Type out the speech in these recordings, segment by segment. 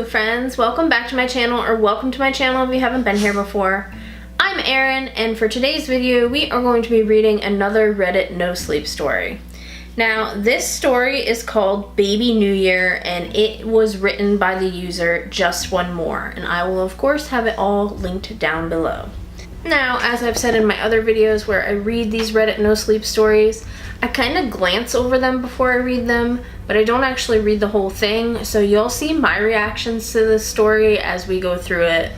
Hello friends, welcome back to my channel, or welcome to my channel if you haven't been here before. I'm Erin, and for today's video we are going to be reading another Reddit no sleep story. Now this story is called Baby New Year and it was written by the user Just One More, and I will of course have it all linked down below. Now, as I've said in my other videos where I read these Reddit no sleep stories, I kind of glance over them before I read them, but I don't actually read the whole thing, so you'll see my reactions to this story as we go through it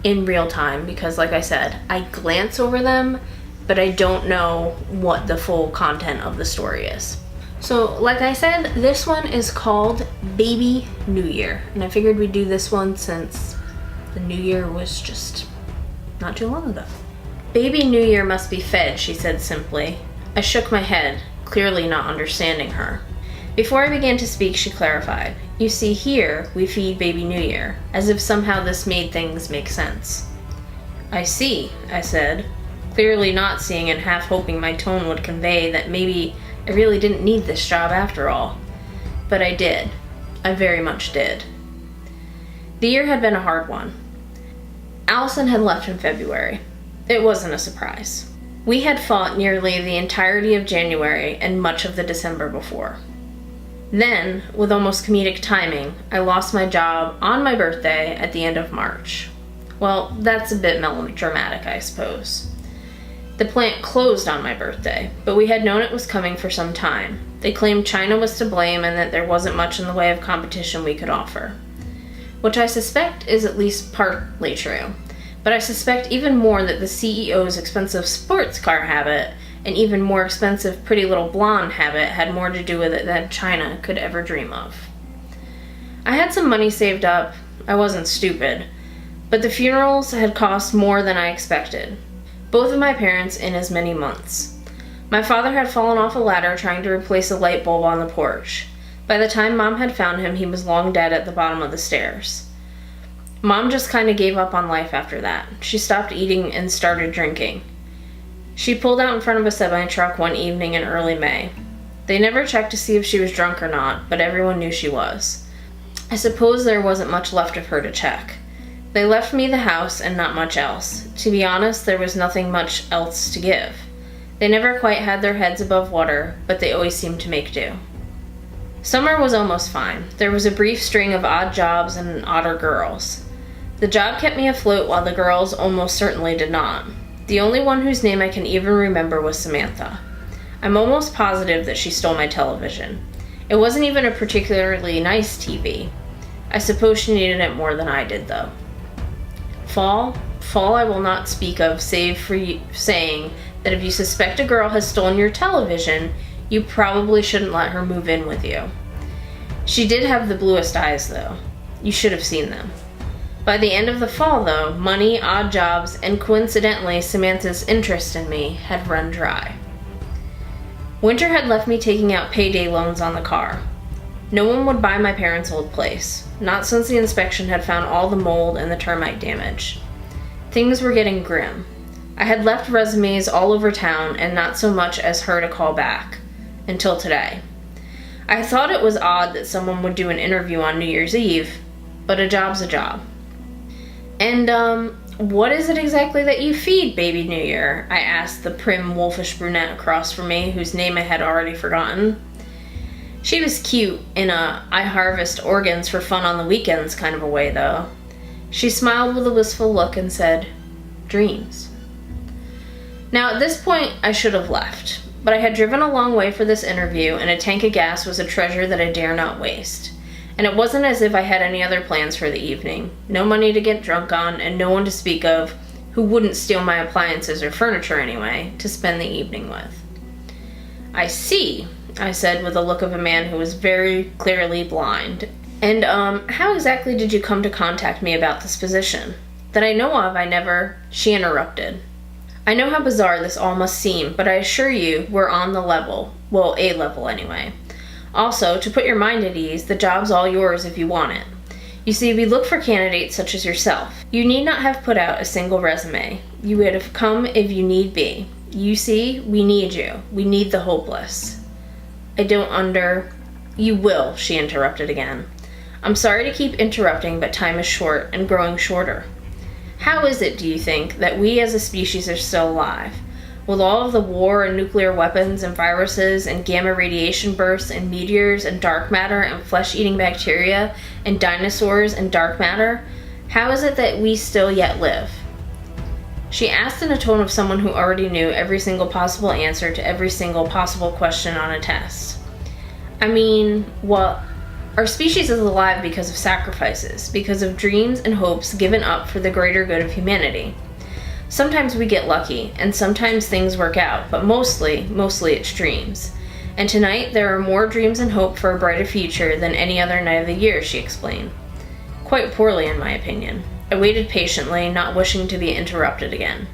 in real time, because like I said, I glance over them, but I don't know what the full content of the story is. So like I said, this one is called Baby New Year, and I figured we'd do this one since the New Year was just not too long ago. Baby New Year must be fed, she said simply. I shook my head, clearly not understanding her. Before I began to speak, she clarified. You see, here we feed Baby New Year, as if somehow this made things make sense. I see, I said, clearly not seeing and half hoping my tone would convey that maybe I really didn't need this job after all. But I did. I very much did. The year had been a hard one. Allison had left in February. It wasn't a surprise. We had fought nearly the entirety of January and much of the December before. Then, with almost comedic timing, I lost my job on my birthday at the end of March. Well, that's a bit melodramatic, I suppose. The plant closed on my birthday, but we had known it was coming for some time. They claimed China was to blame and that there wasn't much in the way of competition we could offer. Which I suspect is at least partly true, but I suspect even more that the CEO's expensive sports car habit and even more expensive Pretty Little Blonde habit had more to do with it than China could ever dream of. I had some money saved up. I wasn't stupid, but the funerals had cost more than I expected. Both of my parents in as many months. My father had fallen off a ladder trying to replace a light bulb on the porch. By the time Mom had found him, he was long dead at the bottom of the stairs. Mom just kind of gave up on life after that. She stopped eating and started drinking. She pulled out in front of a semi-truck one evening in early May. They never checked to see if she was drunk or not, but everyone knew she was. I suppose there wasn't much left of her to check. They left me the house and not much else. To be honest, there was nothing much else to give. They never quite had their heads above water, but they always seemed to make do. Summer was almost fine. There was a brief string of odd jobs and odder girls. The job kept me afloat while the girls almost certainly did not. The only one whose name I can even remember was Samantha. I'm almost positive that she stole my television. It wasn't even a particularly nice TV. I suppose she needed it more than I did, though. Fall I will not speak of, save for you saying that if you suspect a girl has stolen your television, you probably shouldn't let her move in with you. She did have the bluest eyes, though. You should have seen them. By the end of the fall, though, money, odd jobs, and coincidentally Samantha's interest in me had run dry. Winter had left me taking out payday loans on the car. No one would buy my parents' old place, not since the inspection had found all the mold and the termite damage. Things were getting grim. I had left resumes all over town and not so much as heard a call back. Until today. I thought it was odd that someone would do an interview on New Year's Eve, but a job's a job. And, what is it exactly that you feed Baby New Year? I asked the prim, wolfish brunette across from me, whose name I had already forgotten. She was cute in a I harvest organs for fun on the weekends kind of a way, though. She smiled with a wistful look and said, dreams. Now, at this point, I should have left. But I had driven a long way for this interview, and a tank of gas was a treasure that I dare not waste. And it wasn't as if I had any other plans for the evening. No money to get drunk on, and no one to speak of, who wouldn't steal my appliances or furniture anyway, to spend the evening with. I see, I said with the look of a man who was very clearly blind. And, how exactly did you come to contact me about this position? That I know of, I never... She interrupted. I know how bizarre this all must seem, but I assure you we're on the level. Well, a level anyway. Also, to put your mind at ease, the job's all yours if you want it. You see, we look for candidates such as yourself. You need not have put out a single resume. You would have come if you need be. You see, we need you. We need the hopeless. I don't You will, she interrupted again. I'm sorry to keep interrupting, but time is short and growing shorter. How is it, do you think, that we as a species are still alive? With all of the war and nuclear weapons and viruses and gamma radiation bursts and meteors and dark matter and flesh-eating bacteria and dinosaurs and dark matter, how is it that we still yet live? She asked in a tone of someone who already knew every single possible answer to every single possible question on a test. I mean, well, our species is alive because of sacrifices, because of dreams and hopes given up for the greater good of humanity. Sometimes we get lucky, and sometimes things work out, but mostly it's dreams. And tonight, there are more dreams and hope for a brighter future than any other night of the year, she explained. Quite poorly, in my opinion. I waited patiently, not wishing to be interrupted again.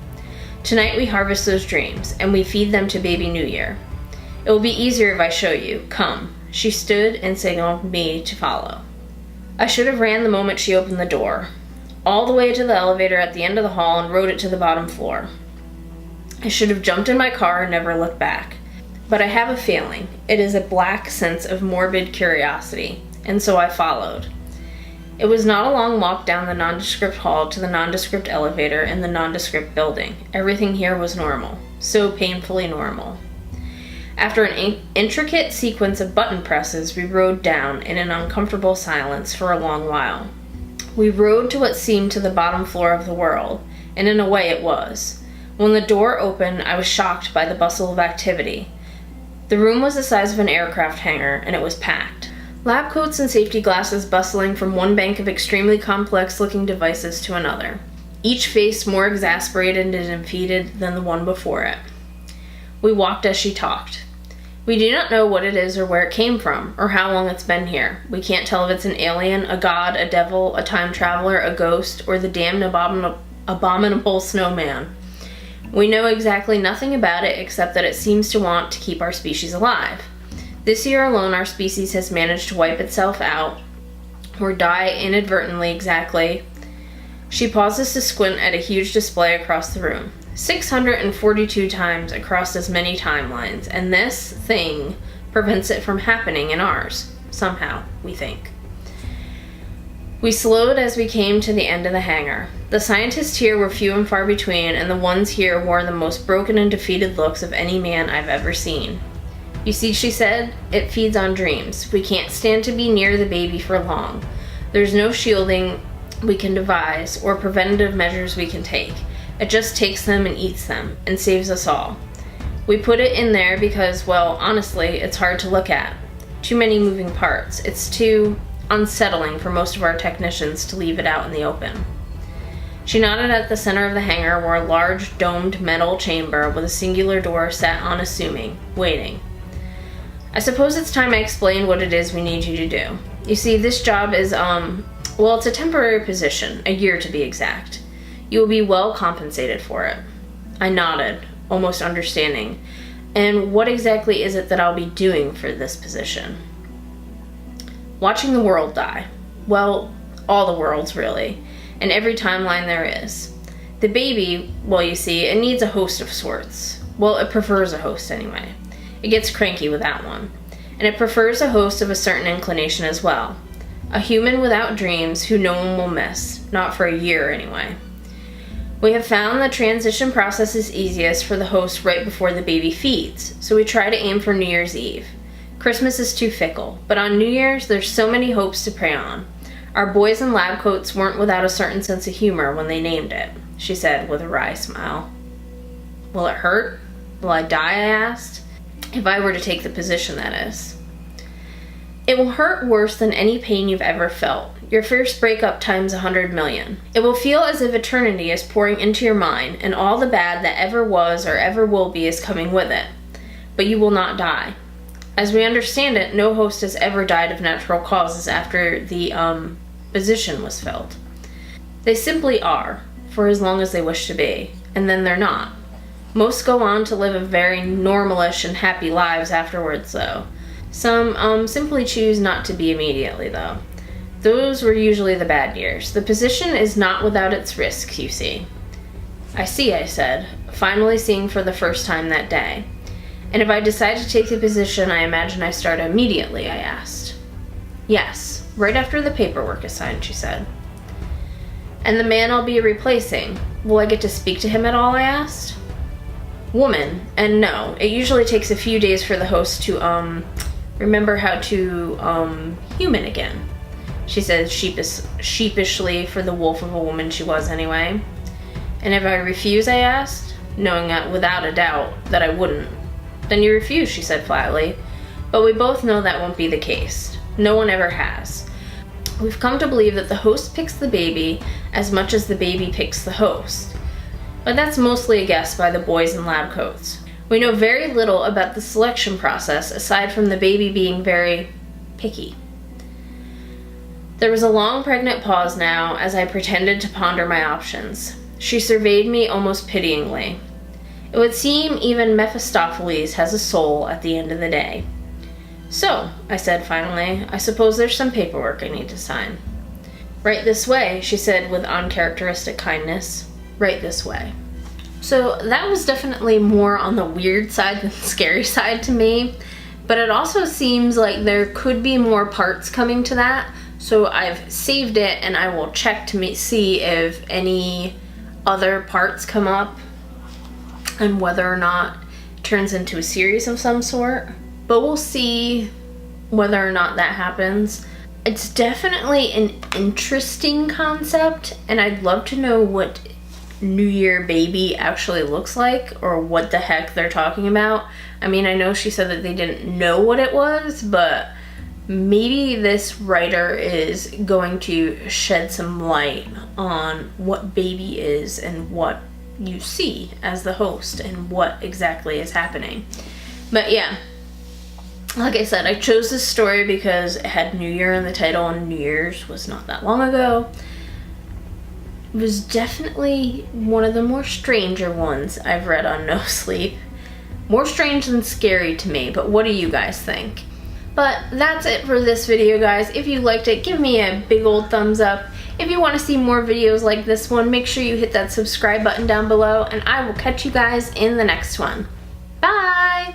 Tonight we harvest those dreams, and we feed them to Baby New Year. It will be easier if I show you. Come. She stood and signaled me to follow. I should have ran the moment she opened the door, all the way to the elevator at the end of the hall and rode it to the bottom floor. I should have jumped in my car and never looked back. But I have a feeling. It is a black sense of morbid curiosity, and so I followed. It was not a long walk down the nondescript hall to the nondescript elevator in the nondescript building. Everything here was normal, so painfully normal. After an intricate sequence of button presses, we rode down in an uncomfortable silence for a long while. We rode to what seemed to the bottom floor of the world, and in a way it was. When the door opened, I was shocked by the bustle of activity. The room was the size of an aircraft hangar, and it was packed. Lab coats and safety glasses bustling from one bank of extremely complex-looking devices to another, each face more exasperated and defeated than the one before it. We walked as she talked. We do not know what it is or where it came from, or how long it's been here. We can't tell if it's an alien, a god, a devil, a time traveler, a ghost, or the damned abominable snowman. We know exactly nothing about it except that it seems to want to keep our species alive. This year alone, our species has managed to wipe itself out, or die inadvertently exactly. She pauses to squint at a huge display across the room. 642 times across as many timelines, and this thing prevents it from happening in ours. Somehow, we think. We slowed as we came to the end of the hangar. The scientists here were few and far between, and the ones here wore the most broken and defeated looks of any man I've ever seen. You see, she said, it feeds on dreams. We can't stand to be near the baby for long. There's no shielding we can devise or preventative measures we can take. It just takes them and eats them and saves us all. We put it in there because, well, honestly, it's hard to look at. Too many moving parts. It's too unsettling for most of our technicians to leave it out in the open. She nodded at the center of the hangar where a large domed metal chamber with a singular door sat unassuming, waiting. I suppose it's time I explain what it is we need you to do. You see, this job is, well, it's a temporary position, a year to be exact. You will be well compensated for it. I nodded, almost understanding. And what exactly is it that I'll be doing for this position? Watching the world die. Well, all the worlds, really. And every timeline there is. The baby, well, you see, it needs a host of sorts. Well, it prefers a host anyway. It gets cranky without one. And it prefers a host of a certain inclination as well. A human without dreams who no one will miss. Not for a year, anyway. We have found the transition process is easiest for the host right before the baby feeds, so we try to aim for New Year's Eve. Christmas is too fickle, but on New Year's there's so many hopes to prey on. Our boys in lab coats weren't without a certain sense of humor when they named it, she said with a wry smile. Will it hurt? Will I die, I asked. If I were to take the position, that is. It will hurt worse than any pain you've ever felt. Your first breakup times 100 million. It will feel as if eternity is pouring into your mind and all the bad that ever was or ever will be is coming with it. But you will not die. As we understand it, no host has ever died of natural causes after the, position was filled. They simply are, for as long as they wish to be, and then they're not. Most go on to live a very normalish and happy lives afterwards, though. Some, simply choose not to be immediately, though. Those were usually the bad years. The position is not without its risks, you see. I see, I said, finally seeing for the first time that day. And if I decide to take the position, I imagine I start immediately, I asked. Yes. right after the paperwork is signed, she said. And the man I'll be replacing, will I get to speak to him at all, I asked. Woman, and no, it usually takes a few days for the host to, remember how to, human again. She said sheepishly, for the wolf of a woman she was anyway. And if I refuse, I asked, knowing that without a doubt that I wouldn't. Then you refuse, she said flatly. But we both know that won't be the case. No one ever has. We've come to believe that the host picks the baby as much as the baby picks the host. But that's mostly a guess by the boys in lab coats. We know very little about the selection process aside from the baby being very picky. There was a long pregnant pause now as I pretended to ponder my options. She surveyed me almost pityingly. It would seem even Mephistopheles has a soul at the end of the day. So, I said finally, I suppose there's some paperwork I need to sign. Right this way, she said with uncharacteristic kindness. Right this way. So that was definitely more on the weird side than the scary side to me, but it also seems like there could be more parts coming to that, so I've saved it and I will check to see if any other parts come up and whether or not it turns into a series of some sort. But we'll see whether or not that happens. It's definitely an interesting concept, and I'd love to know what New Year baby actually looks like, or what the heck they're talking about. I mean, I know she said that they didn't know what it was, but maybe this writer is going to shed some light on what baby is and what you see as the host and what exactly is happening. But yeah, like I said, I chose this story because it had New Year in the title, and New Year's was not that long ago. It was definitely one of the more stranger ones I've read on No Sleep. More strange than scary to me, but what do you guys think? But that's it for this video, guys. If you liked it, give me a big old thumbs up. If you want to see more videos like this one, make sure you hit that subscribe button down below, and I will catch you guys in the next one. Bye!